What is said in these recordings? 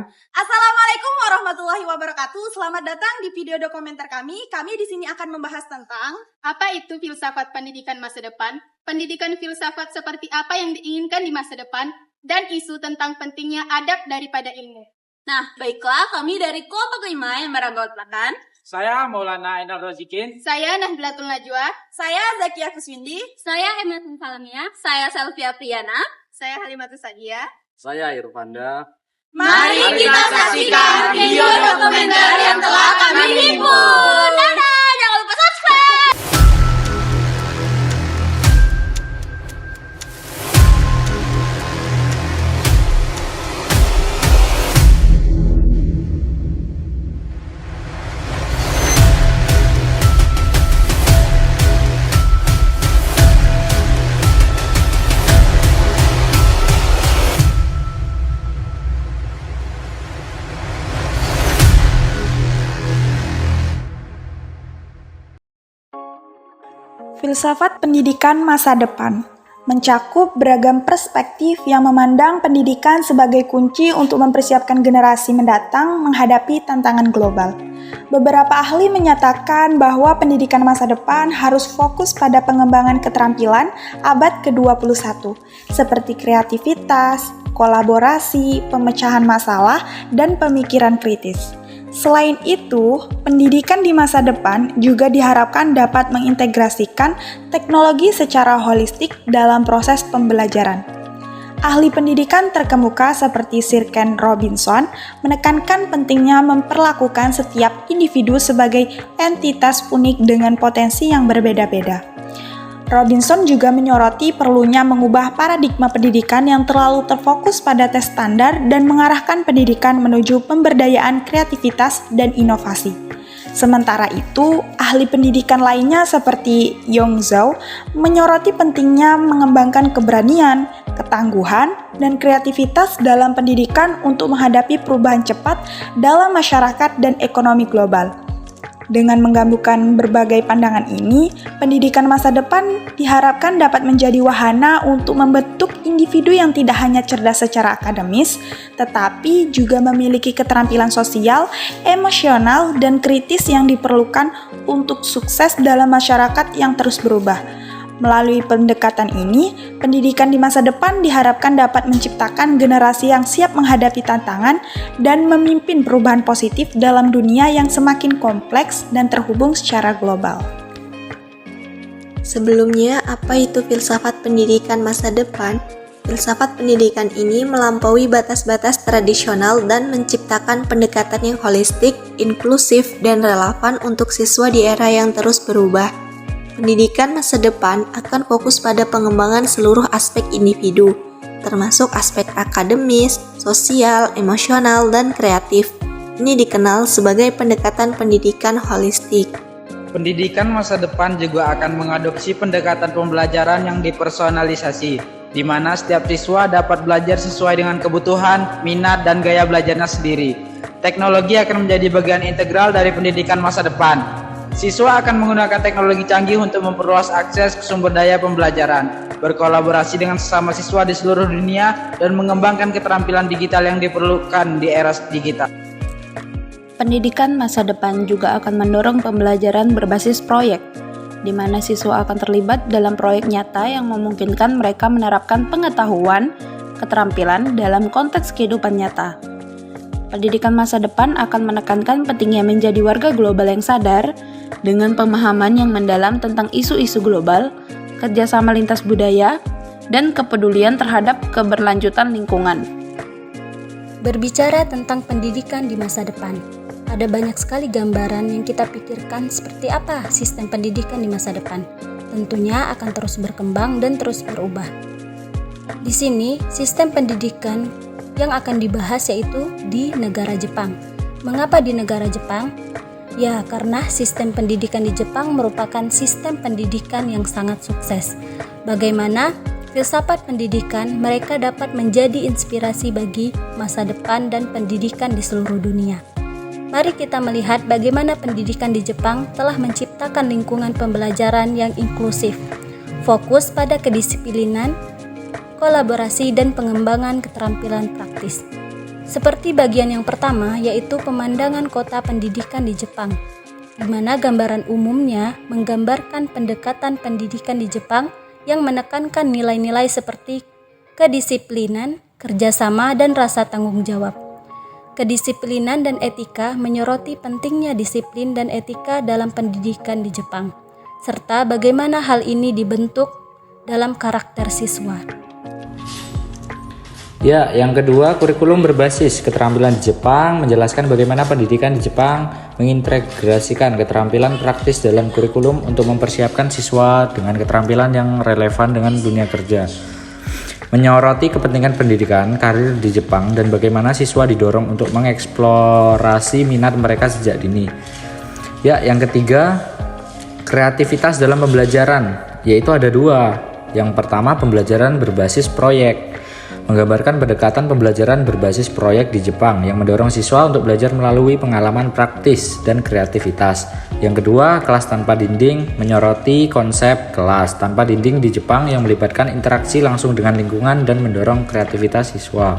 Assalamualaikum warahmatullahi wabarakatuh. Selamat datang di video dokumenter kami. Kami di sini akan membahas tentang apa itu filsafat pendidikan masa depan, pendidikan filsafat seperti apa yang diinginkan di masa depan, dan isu tentang pentingnya adab daripada ilmu. Nah, baiklah, kami dari kelompok 5 yang beranggotakan Saya Maulana Enar Rozikin. Saya Nahdlatul Najwa. saya Zakia Kuswindi, Saya Emerson Salamia. Saya Selvia Priana. Saya Halimatus Sadia. Saya Irfanda. Mari kita saksikan video dokumenter yang telah kami himpun. Dadah, jangan lupa subscribe. Filsafat pendidikan masa depan mencakup beragam perspektif yang memandang pendidikan sebagai kunci untuk mempersiapkan generasi mendatang menghadapi tantangan global. Beberapa ahli menyatakan bahwa pendidikan masa depan harus fokus pada pengembangan keterampilan abad ke-21, seperti kreativitas, kolaborasi, pemecahan masalah, dan pemikiran kritis. Selain itu, pendidikan di masa depan juga diharapkan dapat mengintegrasikan teknologi secara holistik dalam proses pembelajaran. Ahli pendidikan terkemuka seperti Sir Ken Robinson menekankan pentingnya memperlakukan setiap individu sebagai entitas unik dengan potensi yang berbeda-beda. Robinson juga menyoroti perlunya mengubah paradigma pendidikan yang terlalu terfokus pada tes standar dan mengarahkan pendidikan menuju pemberdayaan kreativitas dan inovasi. Sementara itu, ahli pendidikan lainnya seperti Yong Zhao menyoroti pentingnya mengembangkan keberanian, ketangguhan, dan kreativitas dalam pendidikan untuk menghadapi perubahan cepat dalam masyarakat dan ekonomi global. Dengan menggabungkan berbagai pandangan ini, pendidikan masa depan diharapkan dapat menjadi wahana untuk membentuk individu yang tidak hanya cerdas secara akademis, tetapi juga memiliki keterampilan sosial, emosional, dan kritis yang diperlukan untuk sukses dalam masyarakat yang terus berubah. Melalui pendekatan ini, pendidikan di masa depan diharapkan dapat menciptakan generasi yang siap menghadapi tantangan dan memimpin perubahan positif dalam dunia yang semakin kompleks dan terhubung secara global. Sebelumnya, apa itu filsafat pendidikan masa depan? Filsafat pendidikan ini melampaui batas-batas tradisional dan menciptakan pendekatan yang holistik, inklusif, dan relevan untuk siswa di era yang terus berubah. Pendidikan masa depan akan fokus pada pengembangan seluruh aspek individu, termasuk aspek akademis, sosial, emosional, dan kreatif. Ini dikenal sebagai pendekatan pendidikan holistik. Pendidikan masa depan juga akan mengadopsi pendekatan pembelajaran yang dipersonalisasi, di mana setiap siswa dapat belajar sesuai dengan kebutuhan, minat, dan gaya belajarnya sendiri. Teknologi akan menjadi bagian integral dari pendidikan masa depan. Siswa akan menggunakan teknologi canggih untuk memperluas akses ke sumber daya pembelajaran, berkolaborasi dengan sesama siswa di seluruh dunia, dan mengembangkan keterampilan digital yang diperlukan di era digital. Pendidikan masa depan juga akan mendorong pembelajaran berbasis proyek, di mana siswa akan terlibat dalam proyek nyata yang memungkinkan mereka menerapkan pengetahuan, keterampilan dalam konteks kehidupan nyata. Pendidikan masa depan akan menekankan pentingnya menjadi warga global yang sadar, dengan pemahaman yang mendalam tentang isu-isu global, kerjasama lintas budaya, dan kepedulian terhadap keberlanjutan lingkungan. Berbicara tentang pendidikan di masa depan, ada banyak sekali gambaran yang kita pikirkan seperti apa sistem pendidikan di masa depan. Tentunya akan terus berkembang dan terus berubah. Di sini, sistem pendidikan yang akan dibahas yaitu di negara Jepang. Mengapa di negara Jepang? Ya, karena sistem pendidikan di Jepang merupakan sistem pendidikan yang sangat sukses. Bagaimana filsafat pendidikan mereka dapat menjadi inspirasi bagi masa depan dan pendidikan di seluruh dunia. Mari kita melihat bagaimana pendidikan di Jepang telah menciptakan lingkungan pembelajaran yang inklusif, fokus pada kedisiplinan, kolaborasi, dan pengembangan keterampilan praktis. Seperti bagian yang pertama, yaitu pemandangan kota pendidikan di Jepang, di mana gambaran umumnya menggambarkan pendekatan pendidikan di Jepang yang menekankan nilai-nilai seperti kedisiplinan, kerjasama, dan rasa tanggung jawab. Kedisiplinan dan etika menyoroti pentingnya disiplin dan etika dalam pendidikan di Jepang, serta bagaimana hal ini dibentuk dalam karakter siswa. Ya, yang kedua, kurikulum berbasis keterampilan di Jepang menjelaskan bagaimana pendidikan di Jepang mengintegrasikan keterampilan praktis dalam kurikulum untuk mempersiapkan siswa dengan keterampilan yang relevan dengan dunia kerja. Menyoroti kepentingan pendidikan karir di Jepang dan bagaimana siswa didorong untuk mengeksplorasi minat mereka sejak dini. Ya, yang ketiga, kreativitas dalam pembelajaran, yaitu ada dua. Yang pertama, pembelajaran berbasis proyek, menggambarkan pendekatan pembelajaran berbasis proyek di Jepang yang mendorong siswa untuk belajar melalui pengalaman praktis dan kreativitas. Yang kedua, kelas tanpa dinding, menyoroti konsep kelas tanpa dinding di Jepang yang melibatkan interaksi langsung dengan lingkungan dan mendorong kreativitas siswa.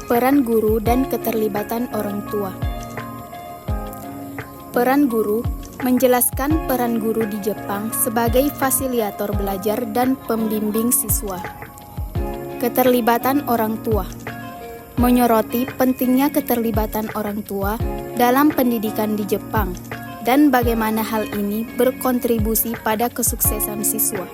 Peran guru dan keterlibatan orang tua. Peran guru menjelaskan peran guru di Jepang sebagai fasilitator belajar dan pembimbing siswa. Keterlibatan orang tua menyoroti pentingnya keterlibatan orang tua dalam pendidikan di Jepang dan bagaimana hal ini berkontribusi pada kesuksesan siswa.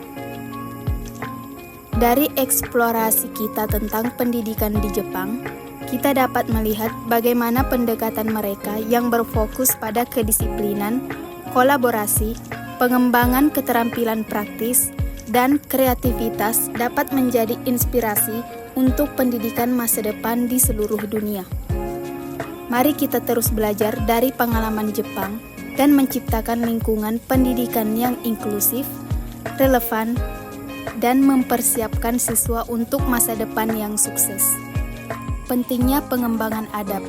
Dari eksplorasi kita tentang pendidikan di Jepang, kita dapat melihat bagaimana pendekatan mereka yang berfokus pada kedisiplinan, kolaborasi, pengembangan keterampilan praktis, dan kreativitas dapat menjadi inspirasi untuk pendidikan masa depan di seluruh dunia. Mari kita terus belajar dari pengalaman Jepang dan menciptakan lingkungan pendidikan yang inklusif, relevan, dan mempersiapkan siswa untuk masa depan yang sukses. Pentingnya pengembangan adab.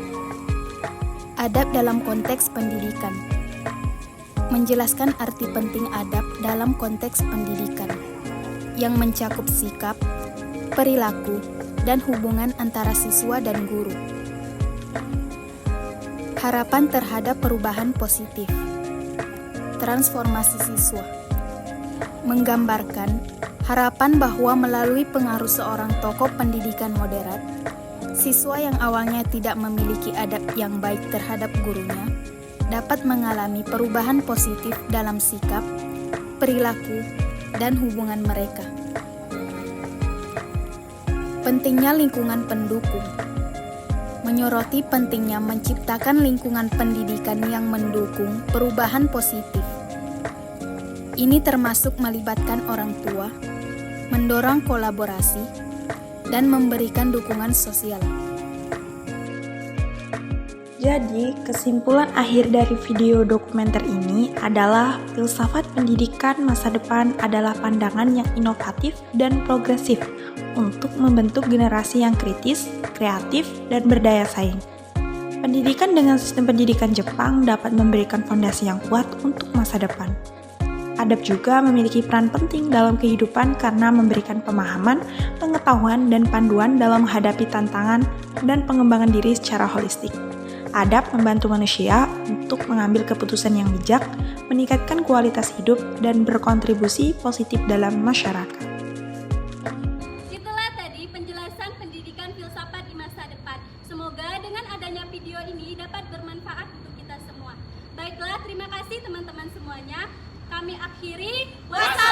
Adab dalam konteks pendidikan. Menjelaskan arti penting adab dalam konteks pendidikan yang mencakup sikap, perilaku, dan hubungan antara siswa dan guru. Harapan terhadap perubahan positif. Transformasi siswa. Menggambarkan harapan bahwa melalui pengaruh seorang tokoh pendidikan moderat, siswa yang awalnya tidak memiliki adab yang baik terhadap gurunya dapat mengalami perubahan positif dalam sikap, perilaku, dan hubungan mereka. Pentingnya lingkungan pendukung. Menyoroti pentingnya menciptakan lingkungan pendidikan yang mendukung perubahan positif. Ini termasuk melibatkan orang tua, mendorong kolaborasi, dan memberikan dukungan sosial. Jadi, kesimpulan akhir dari video dokumenter ini adalah filsafat pendidikan masa depan adalah pandangan yang inovatif dan progresif untuk membentuk generasi yang kritis, kreatif, dan berdaya saing. Pendidikan dengan sistem pendidikan Jepang dapat memberikan fondasi yang kuat untuk masa depan. Adab juga memiliki peran penting dalam kehidupan karena memberikan pemahaman, pengetahuan, dan panduan dalam menghadapi tantangan dan pengembangan diri secara holistik. Adab membantu manusia untuk mengambil keputusan yang bijak, meningkatkan kualitas hidup, dan berkontribusi positif dalam masyarakat. Itulah tadi penjelasan pendidikan filsafat di masa depan. Semoga dengan adanya video ini dapat bermanfaat untuk kita semua. Baiklah, terima kasih teman-teman semuanya. Kami akhiri. Wassalamualaikum.